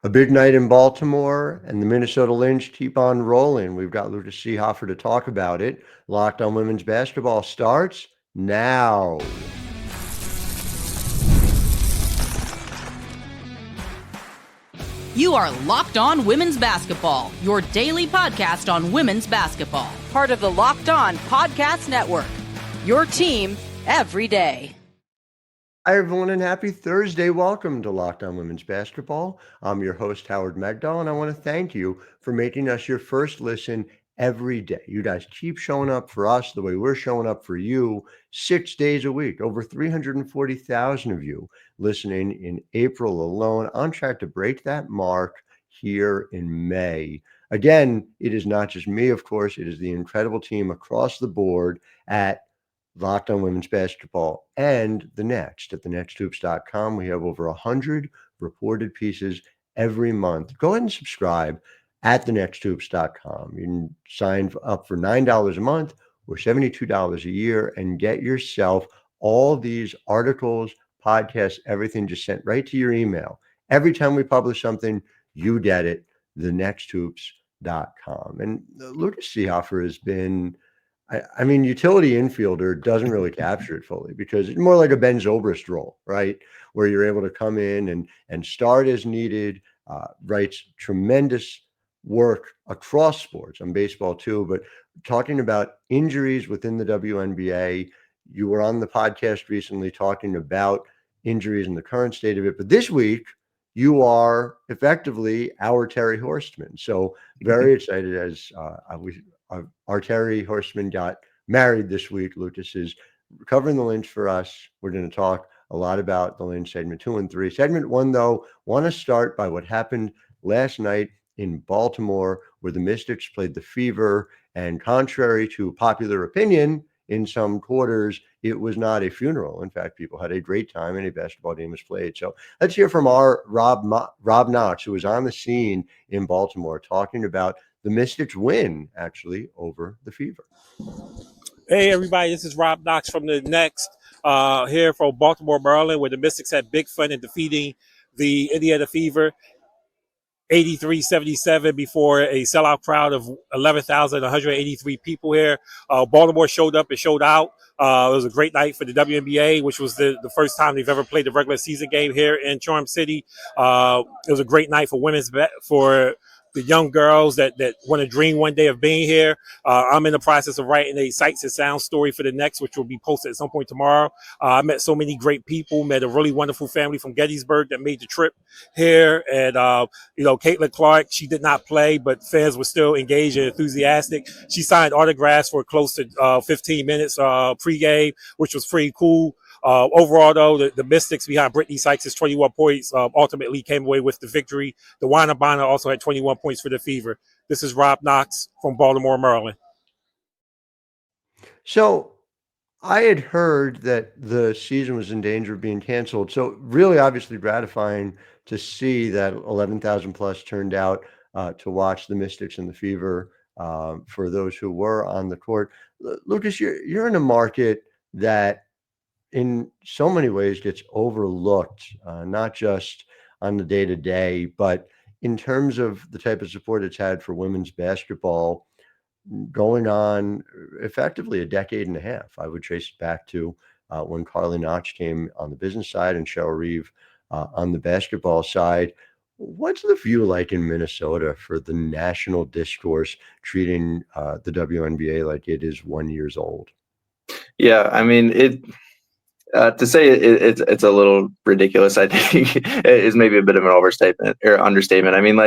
A big night in Baltimore, and the Minnesota Lynx keep on rolling. We've got Seehafer to talk about it. Locked on Women's Basketball starts now. You are Locked On Women's Basketball, your daily podcast on women's basketball. Part of the Locked On Podcast Network, your team every day. Hi, everyone, and happy Thursday. Welcome to Locked On Women's Basketball. I'm your host, Howard Megdal, and I want to thank you for making us your first listen every day. You guys keep showing up for us the way we're showing up for you 6 days a week. Over 340,000 of you listening in April alone, on track to break that mark here in May. Again, it is not just me, of course. It is the incredible team across the board at Locked On Women's Basketball and The Next at thenexthoops.com. We have over 100 reported pieces every month. Go ahead and subscribe at thenexthoops.com. You can sign up for $9 a month or $72 a year and get yourself all these articles, podcasts, everything just sent right to your email. Every time we publish something, you get it, thenexthoops.com. And Lucas Seehafer has been, I mean, utility infielder doesn't really capture it fully because it's more like a Ben Zobrist role, right? Where you're able to come in and start as needed, writes tremendous work across sports, on baseball too, but talking about injuries within the WNBA. You were on the podcast recently talking about injuries and the current state of it, but this week you are effectively our Terry Horstman. So very excited as our Terry Horstman got married this week. Lucas is covering the Lynx for us. We're going to talk a lot about the Lynx segment 2 and 3. Segment 1, though, want to start by what happened last night in Baltimore, where the Mystics played the Fever. And contrary to popular opinion in some quarters, it was not a funeral. In fact, people had a great time and a basketball game was played. So let's hear from our Rob Knox, who was on the scene in Baltimore, talking about the Mystics win, actually, over the Fever. Hey, everybody, this is Rob Knox from the Next, here from Baltimore, Maryland, where the Mystics had big fun in defeating the Indiana Fever 83-77 before a sellout crowd of 11,183 people here. Baltimore showed up and showed out. It was a great night for the WNBA, which was the first time they've ever played a regular season game here in Charm City. It was a great night for for the young girls that want to dream one day of being here. I'm in the process of writing a sights and sounds story for the Next, which will be posted at some point tomorrow. I met so many great people, met a really wonderful family from Gettysburg that made the trip here. And, Caitlyn Clark, she did not play, but fans were still engaged and enthusiastic. She signed autographs for close to 15 minutes pregame, which was pretty cool. Overall, though, the Mystics behind Brittany Sykes' 21 points ultimately came away with the victory. The Wanabana also had 21 points for the Fever. This is Rob Knox from Baltimore, Maryland. So I had heard that the season was in danger of being canceled. So really obviously gratifying to see that 11,000 plus turned out to watch the Mystics and the Fever for those who were on the court. Lucas, you're in a market that in so many ways gets overlooked, not just on the day-to-day, but in terms of the type of support it's had for women's basketball going on effectively a decade and a half. I would trace it back to when Carly Knox came on the business side and Cheryl Reeve on the basketball side. What's the view like in Minnesota for the national discourse treating the WNBA like it is 1 year old? Yeah, I mean, to say it's a little ridiculous, I think, is maybe a bit of an overstatement or understatement. I mean,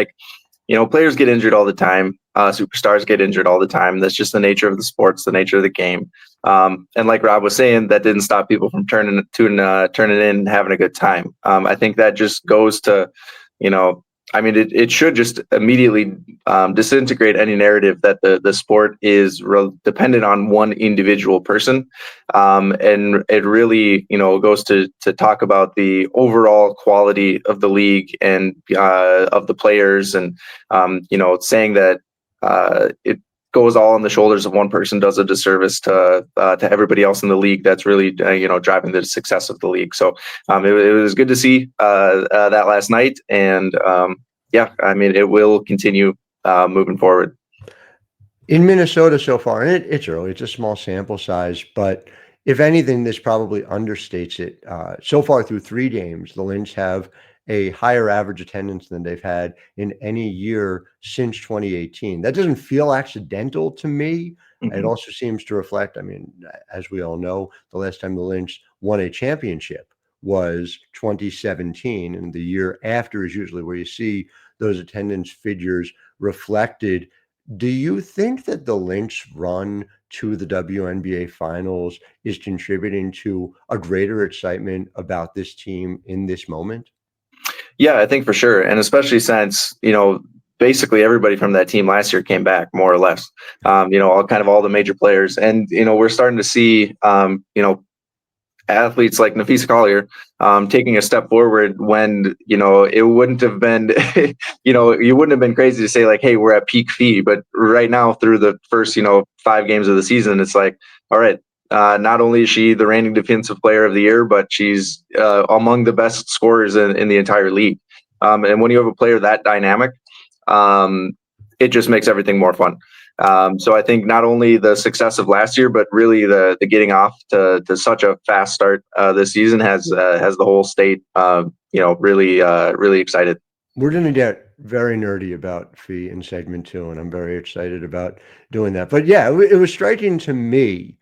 players get injured all the time. Superstars get injured all the time. That's just the nature of the sports, the nature of the game. And like Rob was saying, that didn't stop people from turning in and having a good time. I think that just goes to, it should just immediately disintegrate any narrative that the sport is dependent on one individual person. And it really, goes to talk about the overall quality of the league and of the players, and, saying that it goes all on the shoulders of one person does a disservice to everybody else in the league that's really driving the success of the league. So it was good to see that last night, and yeah, I mean, it will continue moving forward. In Minnesota so far, and it's early, it's a small sample size, but if anything, this probably understates it. So far through 3 games, the Lynx have a higher average attendance than they've had in any year since 2018. That doesn't feel accidental to me. It also seems to reflect, I mean, as we all know, the last time the Lynx won a championship was 2017, and the year after is usually where you see those attendance figures reflected. Do you think that the Lynx run to the WNBA finals is contributing to a greater excitement about this team in this moment? Yeah, I think for sure. And especially since, basically everybody from that team last year came back more or less, all the major players. And, we're starting to see, athletes like Napheesa Collier taking a step forward when, it wouldn't have been, you wouldn't have been crazy to say like, hey, we're at peak fee. But right now through the first, 5 games of the season, it's like, all right, not only is she the reigning defensive player of the year, but she's among the best scorers in the entire league. And when you have a player that dynamic, it just makes everything more fun. So I think not only the success of last year, but really the getting off to such a fast start this season has the whole state, really excited. We're going to get very nerdy about fee in segment 2, and I'm very excited about doing that. But yeah, it was striking to me.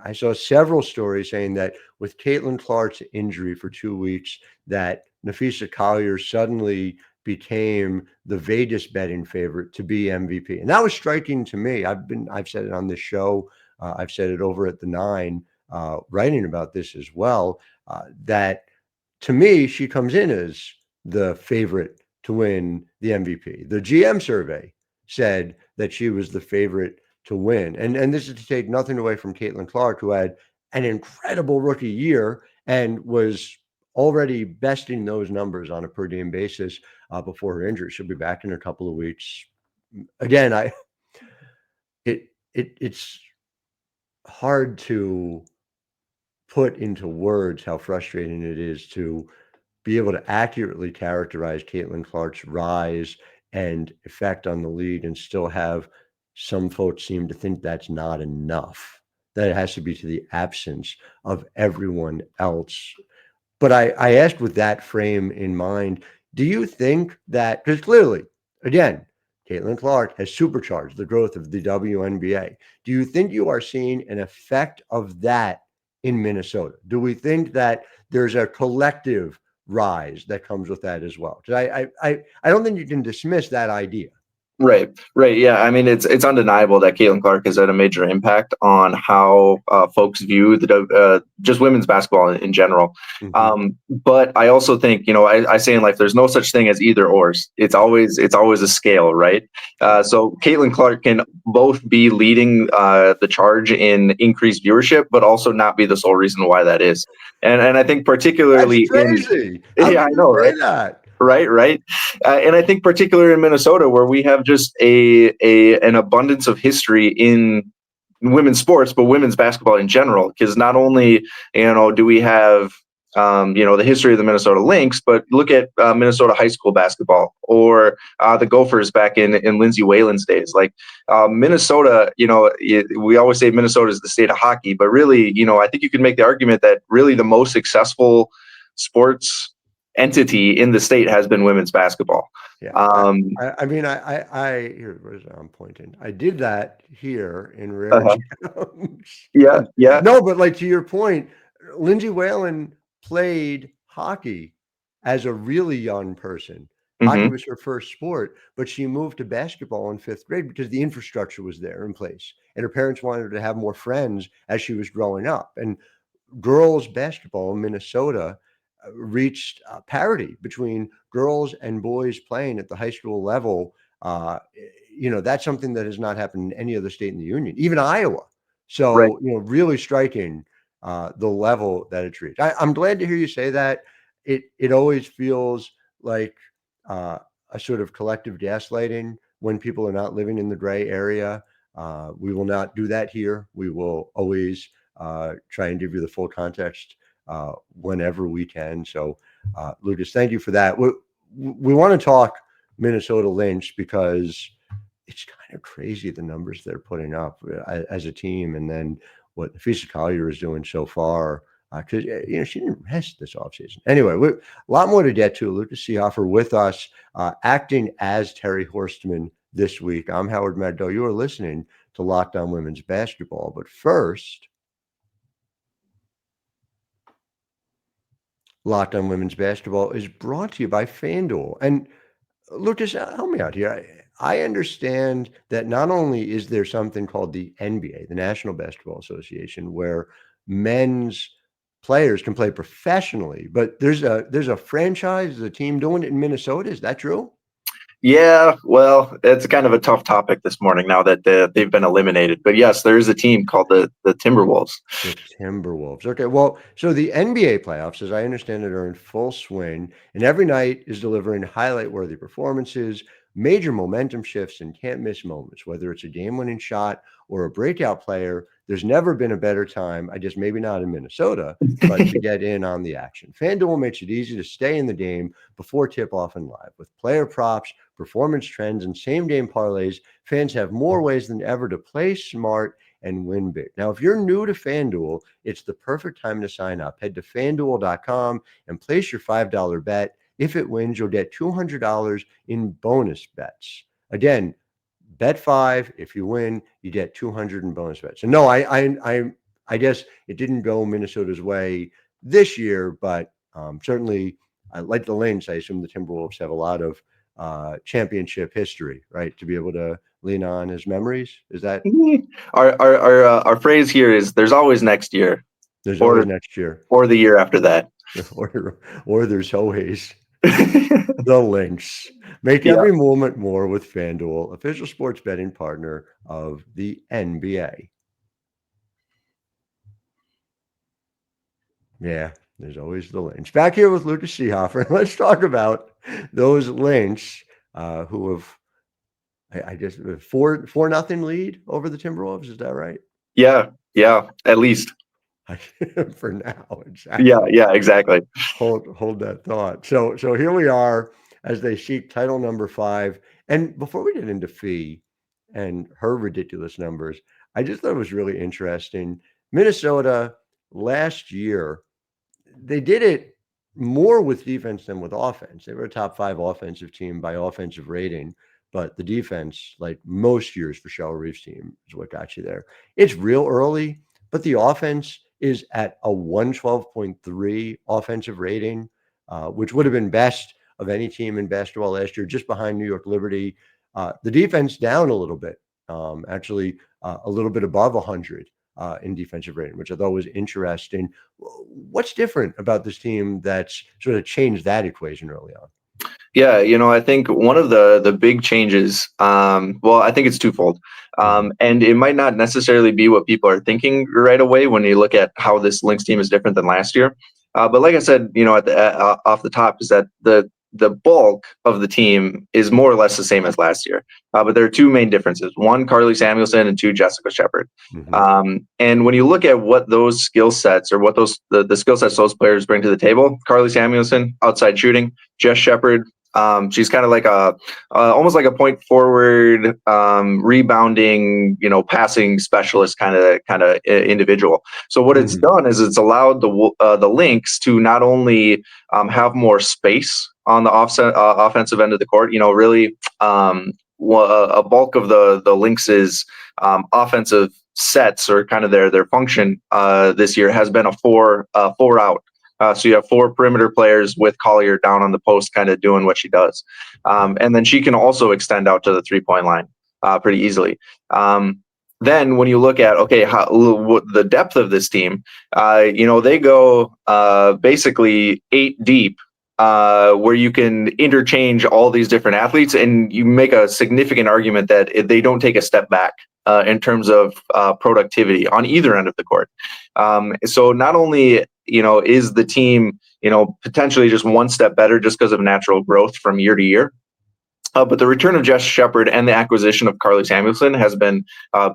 I saw several stories saying that with Caitlyn Clark's injury for 2 weeks, that Napheesa Collier suddenly became the Vegas betting favorite to be MVP. And that was striking to me. I've said it on this show. I've said it over at the 9, writing about this as well, that to me, she comes in as the favorite to win the MVP. The GM survey said that she was the favorite to win. And this is to take nothing away from Caitlyn Clark, who had an incredible rookie year and was already besting those numbers on a per game basis before her injury. She'll be back in a couple of weeks. Again, it's hard to put into words how frustrating it is to be able to accurately characterize Caitlyn Clark's rise and effect on the league and still have some folks seem to think that's not enough. That it has to be to the absence of everyone else. But I asked with that frame in mind, do you think that, because clearly, again, Caitlyn Clark has supercharged the growth of the WNBA. Do you think you are seeing an effect of that in Minnesota? Do we think that there's a collective rise that comes with that as well? Because I don't think you can dismiss that idea. Right. Yeah. I mean, it's undeniable that Caitlyn Clark has had a major impact on how folks view the just women's basketball in general. But I also think, I say in life, there's no such thing as either ors. It's always a scale, right? So Caitlyn Clark can both be leading the charge in increased viewership, but also not be the sole reason why that is. And I think particularly That's crazy. I know, right? That? Right. And I think particularly in Minnesota, where we have just an abundance of history in women's sports, but women's basketball in general, because not only, do we have, the history of the Minnesota Lynx, but look at Minnesota high school basketball or the Gophers back in Lindsay Whalen's days. Like Minnesota, we always say Minnesota is the state of hockey, but really, I think you could make the argument that really the most successful sports entity in the state has been women's basketball. Yeah. I mean, here, where's I'm pointing. I did that here in Rare. Yeah. No, but like to your point, Lindsay Whalen played hockey as a really young person. Hockey was her first sport, but she moved to basketball in 5th grade because the infrastructure was there in place. And her parents wanted her to have more friends as she was growing up. And girls basketball in Minnesota reached parity between girls and boys playing at the high school level. That's something that has not happened in any other state in the union, even Iowa. So, right. Really striking the level that it's reached. I'm glad to hear you say that. It always feels like a sort of collective gaslighting when people are not living in the gray area. We will not do that here. We will always try and give you the full context whenever we can. So, Lucas, thank you for that. We want to talk Minnesota Lynx because it's kind of crazy the numbers they're putting up as a team, and then what Napheesa Collier is doing so far. Because she didn't rest this offseason. Anyway, a lot more to get to. Lucas Seehafer with us, acting as Terry Horstman this week. I'm Howard Megdal. You are listening to Locked On Women's Basketball. But first, Locked On Women's Basketball is brought to you by FanDuel. And Lucas, help me out here. I understand that not only is there something called the NBA, the National Basketball Association, where men's players can play professionally, but there's a franchise, a team doing it in Minnesota. Is that true? Yeah, well, it's kind of a tough topic this morning now that they've been eliminated. But yes, there is a team called the Timberwolves. The Timberwolves. Okay, well, so the NBA playoffs, as I understand it, are in full swing, and every night is delivering highlight-worthy performances, major momentum shifts, and can't-miss moments. Whether it's a game-winning shot or a breakout player, there's never been a better time, I guess maybe not in Minnesota, but to get in on the action. FanDuel makes it easy to stay in the game before tip-off and live. With player props, performance trends, and same-game parlays, fans have more ways than ever to play smart and win big. Now, if you're new to FanDuel, it's the perfect time to sign up. Head to FanDuel.com and place your $5 bet. If it wins, you'll get $200 in bonus bets. Again, bet 5. If you win, you get 200 in bonus bets. And no, I guess it didn't go Minnesota's way this year, but certainly, like the Lynx, I assume the Timberwolves have a lot of championship history, right? To be able to lean on as memories. Is that our phrase here is there's always next year. There's always next year. Or the year after that. or there's always the Lynx. Make every moment more with FanDuel, official sports betting partner of the NBA. Yeah, there's always the Lynx. Back here with Lucas Seehafer. Let's talk about those Lynx who have, I guess, 4-0 lead over the Timberwolves. Is that right? Yeah, at least. For now, exactly. Yeah, exactly. Hold that thought. So here we are as they seek title number 5. And before we get into Fee and her ridiculous numbers, I just thought it was really interesting. Minnesota last year, they did it more with defense than with offense. They were a top 5 offensive team by offensive rating, but the defense, like most years for Cheryl Reeve's team, is what got you there. It's real early, but the offense is at a 112.3 offensive rating, which would have been best of any team in basketball last year, just behind New York Liberty. The defense down a little bit, actually a little bit above 100 in defensive rating, which I thought was interesting. What's different about this team that's sort of changed that equation early on? Yeah, I think one of the big changes, well, I think it's twofold. And it might not necessarily be what people are thinking right away when you look at how this Lynx team is different than last year. But like I said, at the off the top, is that the bulk of the team is more or less the same as last year. But there are 2 main differences. 1, Carly Samuelson, and 2, Jessica Shepard. And when you look at what those skill sets or what the skill sets those players bring to the table, Carly Samuelson, outside shooting, Jess Shepard, she's kind of like almost like a point forward, rebounding, passing specialist kind of individual. So what it's done is it's allowed the Lynx to not only have more space on the offensive end of the court, really a bulk of the Lynx's offensive sets or kind of their function this year has been a 4 out. So you have 4 perimeter players with Collier down on the post kind of doing what she does. And then she can also extend out to the 3-point line pretty easily. Then when you look at, the depth of this team, they go basically 8 deep, where you can interchange all these different athletes, and you make a significant argument that they don't take a step back in terms of productivity on either end of the court. So not only is the team potentially just one step better just because of natural growth from year to year, but the return of Jess Shepard and the acquisition of Carly Samuelson has been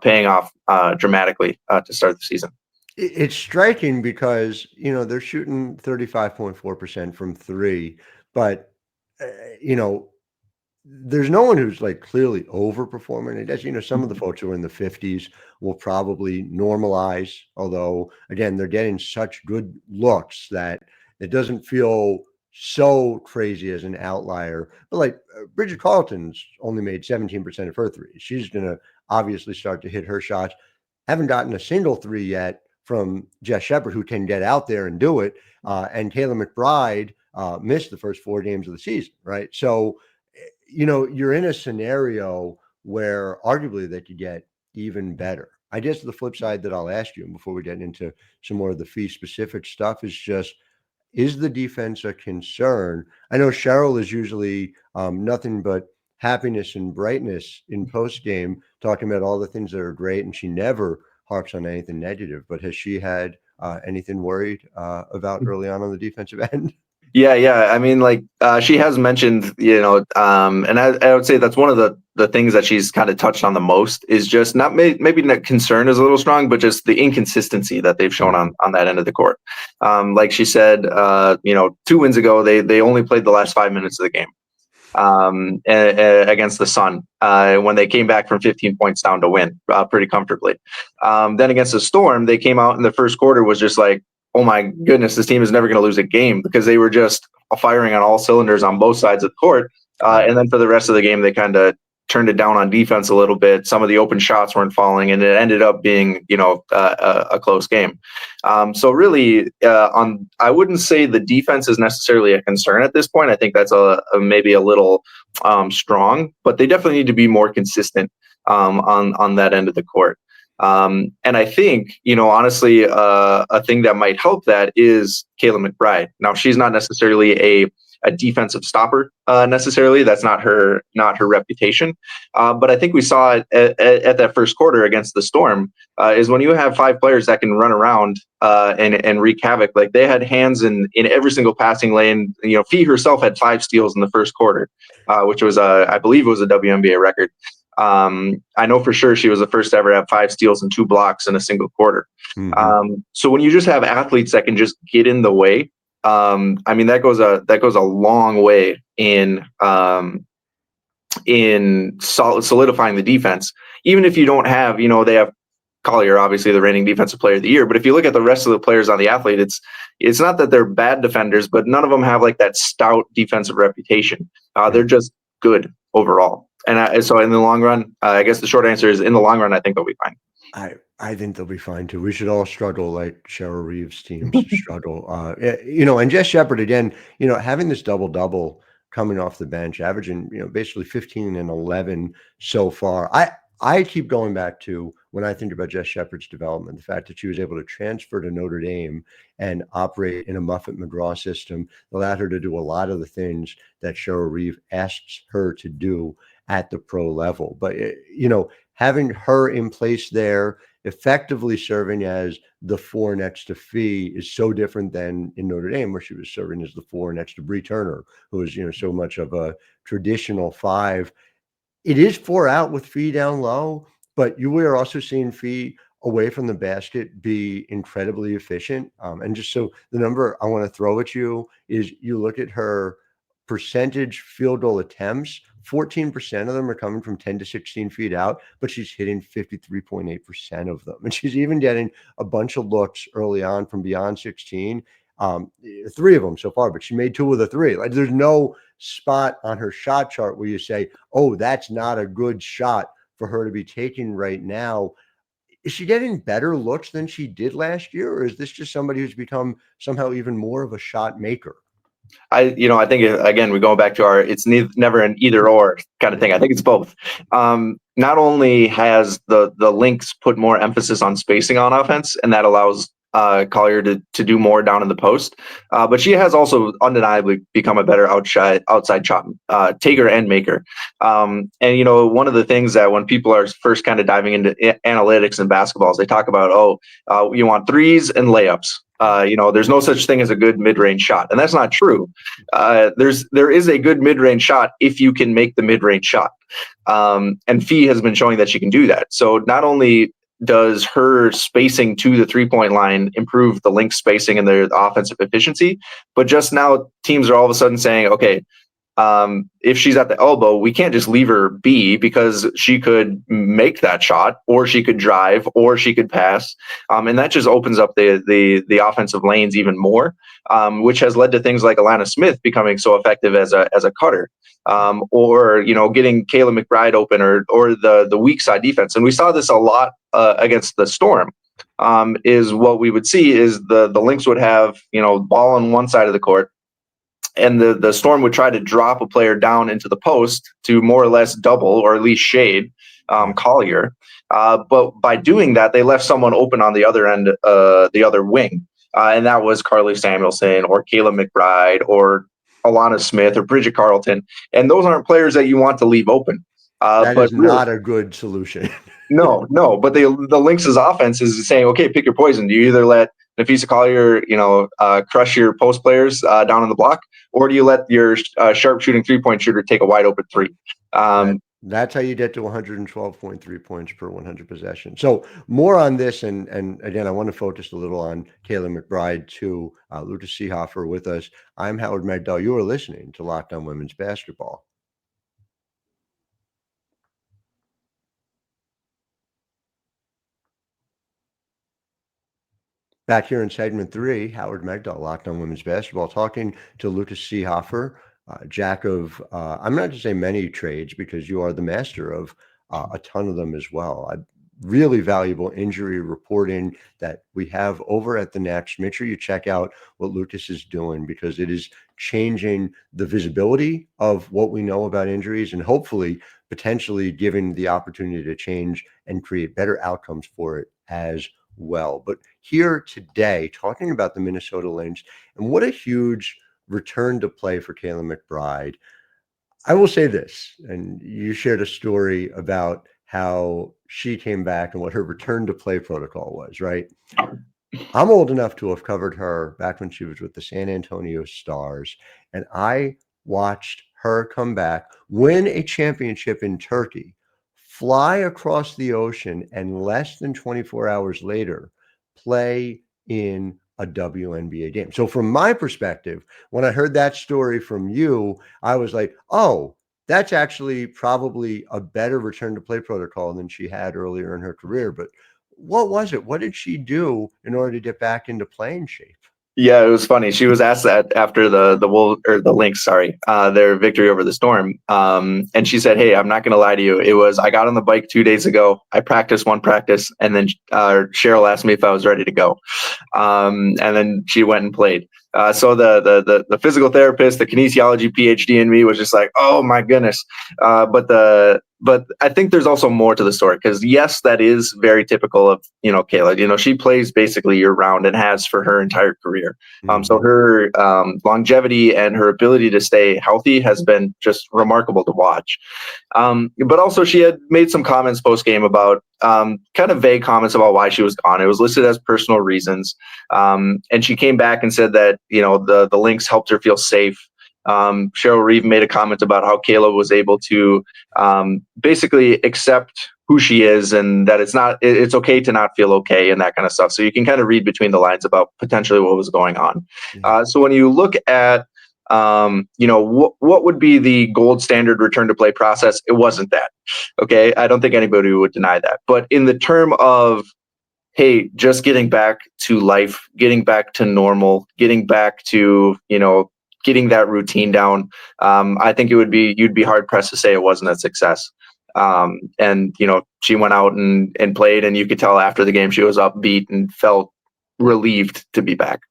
paying off dramatically to start the season. It's striking because, they're shooting 35.4% from 3, but, there's no one who's like clearly overperforming. I guess, some of the folks who are in the 50s will probably normalize, although again, they're getting such good looks that it doesn't feel so crazy as an outlier. But like Bridget Carlton's only made 17% of her threes. She's going to obviously start to hit her shots. Haven't gotten a single three yet from Jess Shepard, who can get out there and do it. And Kayla McBride missed the first 4 games of the season, right? So, you're in a scenario where arguably they could get even better. I guess the flip side that I'll ask you before we get into some more of the fee specific stuff is just, is the defense a concern? I know Cheryl is usually nothing but happiness and brightness in post game, talking about all the things that are great, and she never harps on anything negative. But has she had anything worried about early on the defensive end? Yeah. I mean, like she has mentioned, and I would say that's one of the things that she's kind of touched on the most is just not maybe not concern is a little strong, but just the inconsistency that they've shown on that end of the court. Like she said, 2 wins ago, they only played the last 5 minutes of the game against the Sun when they came back from 15 points down to win pretty comfortably. Then against the Storm, they came out in the first quarter was just like, oh my goodness, this team is never going to lose a game because they were just firing on all cylinders on both sides of the court. And then for the rest of the game, they kind of turned it down on defense a little bit. Some of the open shots weren't falling, and it ended up being, a close game. So really, I wouldn't say the defense is necessarily a concern at this point. I think that's maybe a little strong, but they definitely need to be more consistent on that end of the court. And I think, honestly, a thing that might help that is Kayla McBride. Now, she's not necessarily a defensive stopper necessarily. That's not her reputation. But I think we saw it at that first quarter against the Storm is when you have 5 players that can run around and wreak havoc. Like they had hands in every single passing lane. Fee herself had 5 steals in the first quarter, which was I believe it was a WNBA record. I know for sure she was the first to ever have 5 steals and 2 blocks in a single quarter. Mm-hmm. So when you just have athletes that can just get in the way, I mean that goes a long way in solidifying the defense. Even if you don't have, they have Collier, obviously the reigning defensive player of the year. But if you look at the rest of the players on the athlete, it's not that they're bad defenders, but none of them have like that stout defensive reputation. They're just good overall. And so in the long run, I guess the short answer is in the long run, I think they'll be fine. I think they'll be fine too. We should all struggle like Cheryl Reeves' teams struggle. And Jess Shepard again, having this double coming off the bench, averaging, basically 15 and 11 so far. I keep going back to when I think about Jess Shepard's development, the fact that she was able to transfer to Notre Dame and operate in a Muffet McGraw system allowed her to do a lot of the things that Cheryl Reeve asks her to do at the pro level. But, having her in place there, effectively serving as the 4 next to Fee is so different than in Notre Dame, where she was serving as the 4 next to Bree Turner, who is, so much of a traditional 5. It is 4 out with Fee down low, but you are also seeing Fee away from the basket be incredibly efficient. And just so the number I want to throw at you is you look at her percentage field goal attempts, 14% of them are coming from 10 to 16 feet out, but she's hitting 53.8% of them. And she's even getting a bunch of looks early on from beyond 16, 3 of them so far, but she made 2 of the 3. Like there's no spot on her shot chart where you say, oh, that's not a good shot for her to be taking right now. Is she getting better looks than she did last year? Or is this just somebody who's become somehow even more of a shot maker? I think again, we're going back to it's never an either or kind of thing. I think it's both. Not only has the Lynx put more emphasis on spacing on offense, and that allows Collier to do more down in the post, but she has also undeniably become a better outside shot taker and maker. And one of the things that when people are first kind of diving into analytics and basketballs, they talk about you want threes and layups. There's no such thing as a good mid-range shot, and that's not true. There is a good mid-range shot if you can make the mid-range shot, and Fee has been showing that she can do that. So not only does her spacing to the 3-point line improve the Lynx spacing and the offensive efficiency, but just now teams are all of a sudden saying, okay, if she's at the elbow, we can't just leave her be, because she could make that shot, or she could drive, or she could pass. And that just opens up the offensive lanes even more, which has led to things like Alana Smith becoming so effective as a cutter. Or getting Kayla McBride open, or the weak side defense. And we saw this a lot against the Storm. Is what we would see is the Lynx would have ball on one side of the court, and the Storm would try to drop a player down into the post to more or less double, or at least shade Collier. But by doing that, they left someone open on the other end, the other wing, and that was Carly Samuelson or Kayla McBride or Alana Smith or Bridget Carlton. And those aren't players that you want to leave open. That but is not a good solution. No. But the Lynx's offense is saying, okay, pick your poison. Do you either let Napheesa Collier, crush your post players down on the block, or do you let your sharp shooting 3-point shooter take a wide open three? That's how you get to 112.3 points per 100 possessions. So more on this, and again, I want to focus a little on Kayla McBride too. Lucas Seehafer with us. I'm Howard Megdal. You are listening to Locked On Women's Basketball. Back here in segment 3, Howard Megdal, Locked On Women's Basketball, talking to Lucas Seehafer, jack of, I'm not to say many trades, because you are the master of a ton of them as well. Really valuable injury reporting that we have over at the Next. Make sure you check out what Lucas is doing, because it is changing the visibility of what we know about injuries, and hopefully potentially giving the opportunity to change and create better outcomes for it as well. But here today, talking about the Minnesota Lynx, and what a huge return to play for Kayla McBride. I will say this, and you shared a story about how she came back and what her return to play protocol was, right? I'm old enough to have covered her back when she was with the San Antonio Stars, and I watched her come back, win a championship in Turkey, fly across the ocean, and less than 24 hours later, play in a WNBA game. So from my perspective, when I heard that story from you, I was like, oh, that's actually probably a better return to play protocol than she had earlier in her career. But what was it? What did she do in order to get back into playing shape? Yeah, it was funny. She was asked that after the Wolves, or the Lynx, their victory over the Storm. And she said, "Hey, I'm not going to lie to you. It was, I got on the bike 2 days ago. I practiced one practice, and then Cheryl asked me if I was ready to go. And then she went and played. So the physical therapist, the kinesiology PhD in me was just like, oh my goodness. But I think there's also more to the story, because yes, that is very typical of, Kayla. She plays basically year round and has for her entire career. So her longevity and her ability to stay healthy has been just remarkable to watch. But also she had made some comments post game about kind of vague comments about why she was gone. It was listed as personal reasons. And she came back and said that, the Lynx helped her feel safe. Cheryl Reeve made a comment about how Kayla was able to basically accept who she is, and that it's okay to not feel okay, and that kind of stuff. So you can kind of read between the lines about potentially what was going on. So when you look at what would be the gold standard return to play process, it wasn't that. Okay, I don't think anybody would deny that. But in the term of, hey, just getting back to life, getting back to normal, getting back to getting that routine down, I think you'd be hard pressed to say it wasn't a success. And she went out and played, and you could tell after the game she was upbeat and felt relieved to be back.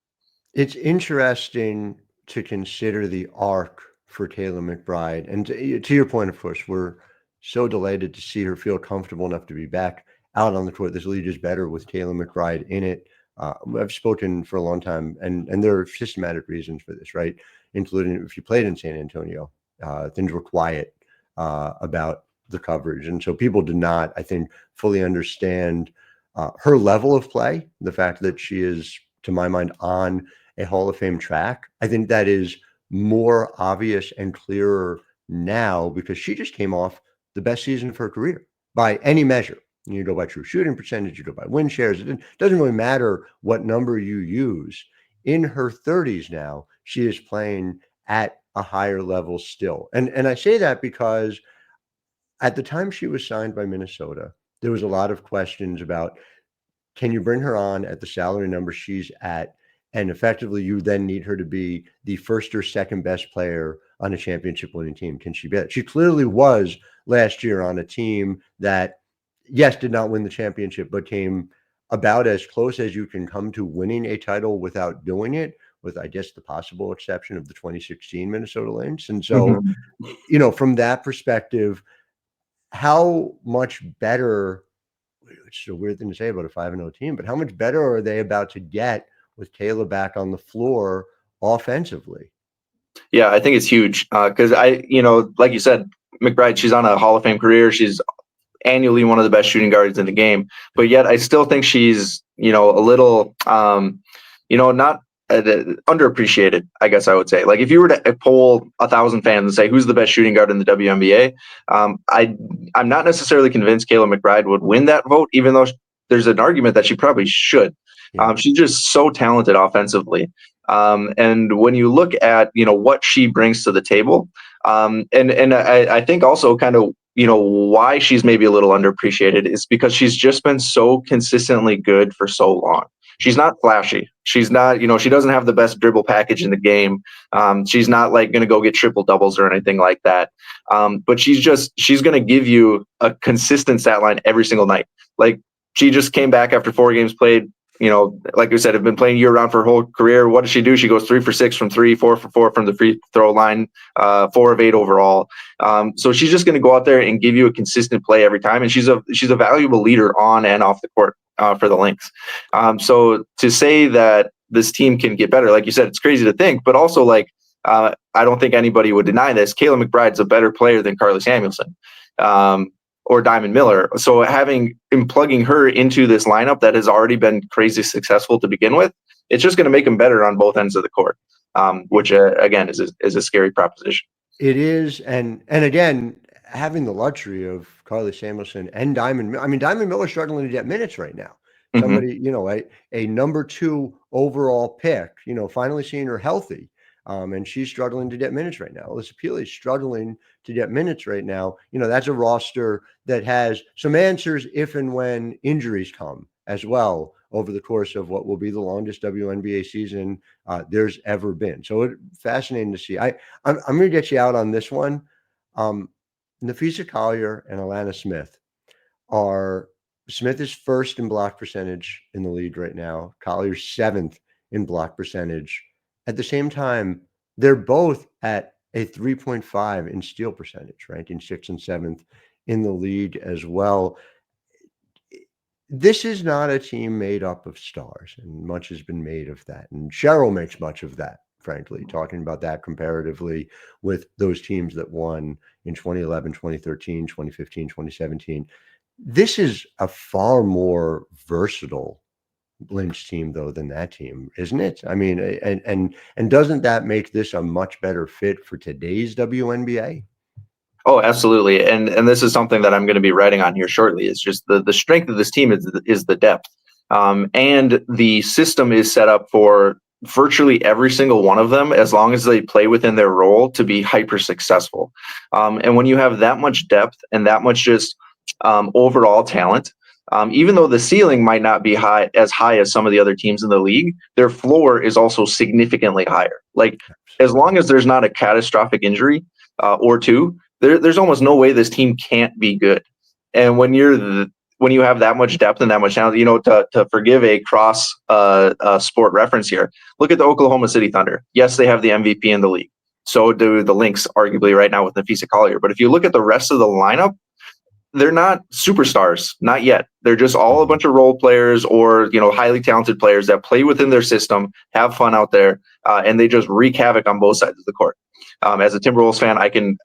It's interesting to consider the arc for Kayla McBride, and to your point, of course, we're so delighted to see her feel comfortable enough to be back out on the court. This league is better with Kayla McBride in it. I've spoken for a long time, and there are systematic reasons for this, right? Including if you played in San Antonio, things were quiet about the coverage. And so people did not, I think, fully understand her level of play, the fact that she is, to my mind, on a Hall of Fame track. I think that is more obvious and clearer now, because she just came off the best season of her career by any measure. You go by true shooting percentage, you go by win shares. It doesn't really matter what number you use. In her 30s now, she is playing at a higher level still. And I say that because at the time she was signed by Minnesota, there was a lot of questions about, can you bring her on at the salary number she's at? And effectively, you then need her to be the first or second best player on a championship winning team. Can she be it? She clearly was last year on a team that, yes, did not win the championship, but came about as close as you can come to winning a title without doing it, with, I guess, the possible exception of the 2016 Minnesota Lynx. And so, from that perspective, how much better, which is a weird thing to say about a 5-0 team, but how much better are they about to get with Kayla back on the floor offensively? Yeah, I think it's huge because like you said, McBride, she's on a Hall of Fame career. She's annually one of the best shooting guards in the game, but yet I still think she's, a little, not underappreciated, I guess I would say. Like if you were to poll 1,000 fans and say, who's the best shooting guard in the WNBA? I'm not necessarily convinced Kayla McBride would win that vote, even though there's an argument that she probably should. Yeah. She's just so talented offensively. And when you look at, what she brings to the table, and I think also kind of, why she's maybe a little underappreciated is because she's just been so consistently good for so long. She's not flashy. She's not, she doesn't have the best dribble package in the game. She's not like going to go get triple doubles or anything like that. But she's going to give you a consistent stat line every single night. Like she just came back after 4 games played. Like we said, have been playing year round for her whole career. What does she do? She goes 3 for 6 from 3, 4 for 4 from the free throw line, 4 of 8 overall. So she's just going to go out there and give you a consistent play every time. And she's a valuable leader on and off the court for the Lynx. So to say that this team can get better, like you said, it's crazy to think, but also I don't think anybody would deny this. Kayla McBride's a better player than Carly Samuelson. Or Diamond Miller. So plugging her into this lineup that has already been crazy successful to begin with, it's just going to make them better on both ends of the court, which again is a scary proposition. It is, and again, having the luxury of Carly Samuelson and Diamond Miller struggling to get minutes right now. Somebody, a number 2 overall pick, finally seeing her healthy. And she's struggling to get minutes right now. Alyssa Peely is struggling to get minutes right now. That's a roster that has some answers if and when injuries come as well over the course of what will be the longest WNBA season there's ever been. So it's fascinating to see. I'm going to get you out on this one. Napheesa Collier and Alana Smith Smith is first in block percentage in the league right now. Collier's 7th in block percentage. At the same time, they're both at a 3.5 in steal percentage, ranking 6th and 7th in the league as well. This is not a team made up of stars, and much has been made of that. And Cheryl makes much of that, frankly, talking about that comparatively with those teams that won in 2011, 2013, 2015, 2017. This is a far more versatile Lynch team though than that team, isn't it? I mean, and doesn't that make this a much better fit for today's WNBA? Oh, absolutely. And this is something that I'm going to be writing on here shortly. It's just the strength of this team is the depth. And the system is set up for virtually every single one of them, as long as they play within their role, to be hyper successful. And when you have that much depth and that much just overall talent, even though the ceiling might not be as high as some of the other teams in the league, their floor is also significantly higher. Like as long as there's not a catastrophic injury or two, there's almost no way this team can't be good. And when you have that much depth and that much talent, to forgive a cross sport reference here, look at the Oklahoma City Thunder. Yes, they have the MVP in the league. So do the Lynx, arguably right now with Napheesa Collier. But if you look at the rest of the lineup, they're not superstars, not yet. They're just all a bunch of role players or, highly talented players that play within their system, have fun out there, and they just wreak havoc on both sides of the court. As a Timberwolves fan, I can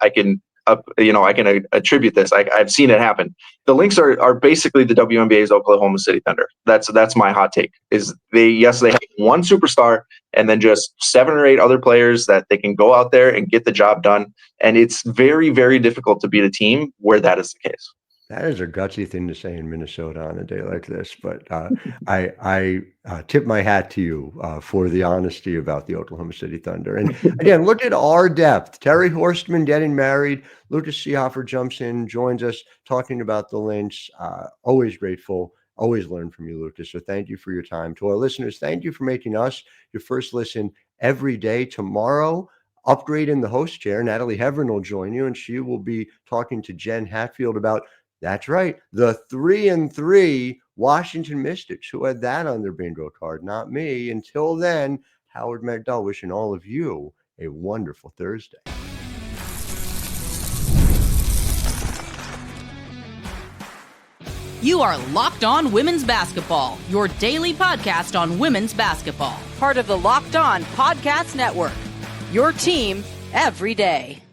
attribute this. I've seen it happen. The Lynx are basically the WNBA's Oklahoma City Thunder. That's my hot take. Is they have one superstar and then just 7 or 8 other players that they can go out there and get the job done. And it's very, very difficult to beat a team where that is the case. That is a gutsy thing to say in Minnesota on a day like this, but I tip my hat to you for the honesty about the Oklahoma City Thunder. And again, look at our depth. Terry Horstman getting married. Lucas Seehafer jumps in, joins us, talking about the Lynx. Always grateful. Always learn from you, Lucas. So thank you for your time. To our listeners, thank you for making us your first listen every day. Tomorrow, upgrade in the host chair. Natalie Heverin will join you, and she will be talking to Jen Hatfield about, that's right, the 3-3 Washington Mystics, who had that on their bingo card, not me. Until then, Howard Megdal wishing all of you a wonderful Thursday. You are Locked On Women's Basketball, your daily podcast on women's basketball. Part of the Locked On Podcast Network. Your team every day.